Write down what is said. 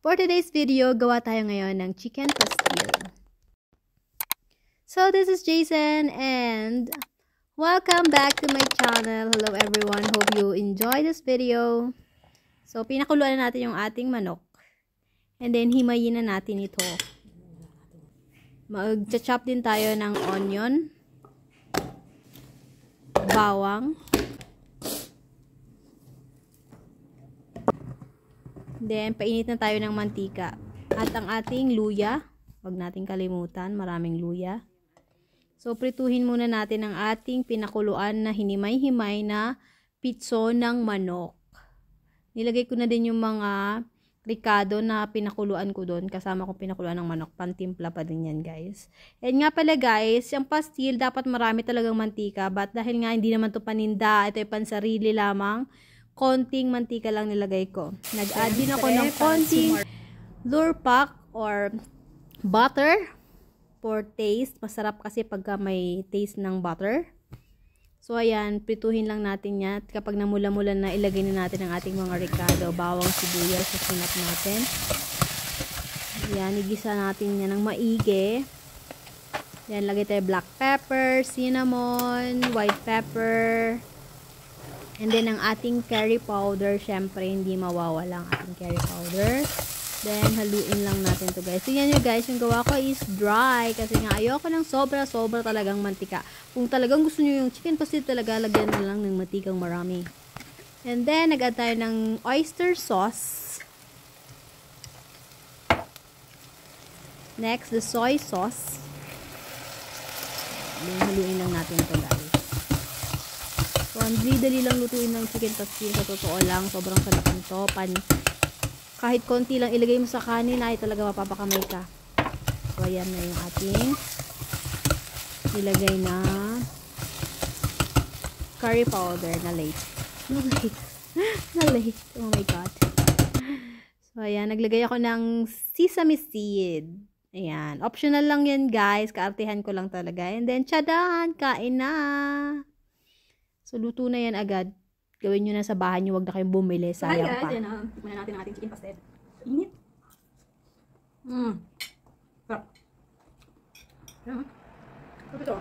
For today's video, gawa tayo ngayon ng chicken pastil. So, this is Jason and welcome back to my channel. Hello everyone, hope you enjoy this video. So, pinakuluan na natin yung ating manok. And then, himayin na natin ito. Mag-chop din tayo ng onion, bawang, then, painit na tayo ng mantika. At ang ating luya, wag nating kalimutan, maraming luya. So, prituhin muna natin ang ating pinakuluan na hinimay-himay na pitso ng manok. Nilagay ko na din yung mga ricado na pinakuluan ko doon. Kasama ko pinakuluan ng manok. Pantimpla pa din yan, guys. And nga pala, guys, yung pastil, dapat marami talagang mantika. But dahil nga hindi naman to paninda, ito ay pansarili lamang, konting mantika lang nilagay ko. Nag-add din ako ng konting lurpak or butter for taste. Masarap kasi pagka may taste ng butter. So, ayan, prituhin lang natin yan. Kapag namula-mula na, ilagay na natin ang ating mga ricado, bawang, sibuyas, sa sinap natin. Ayan, igisa natin yan ng maigi. Ayan, lagay tayo black pepper, cinnamon, white pepper, and then, ang ating curry powder, syempre, hindi mawawala ang ating curry powder. Then, haluin lang natin to guys. So, yan yun guys, yung gawa ko is dry. Kasi nga, ayoko ng sobra-sobra talagang mantika. Kung talagang gusto nyo yung chicken pastil talaga, lagyan na lang ng mantikang marami. And then, nag-add tayo ng oyster sauce. Next, the soy sauce. Then, haluin lang natin to guys. So, dali lang lutuin ng chicken pastil. Sa totoo lang, sobrang sarap nito. Kahit konti lang ilagay mo sa kanin, ay talaga mapapakamay ka. So, ayan na yung ating ilagay na curry powder na late. Na late. Oh my God. So, ayan. Naglagay ako ng sesame seed. Ayan. Optional lang yan, guys. Kaartihan ko lang talaga. And then, tsadan! Kain na! So, luto na yan agad. Gawin nyo na sa bahay nyo. Huwag na kayong bumili. Sayang pa. Hi guys, yan tikman na natin ang ating chicken pastel. Init. Sarap. Sarap ito.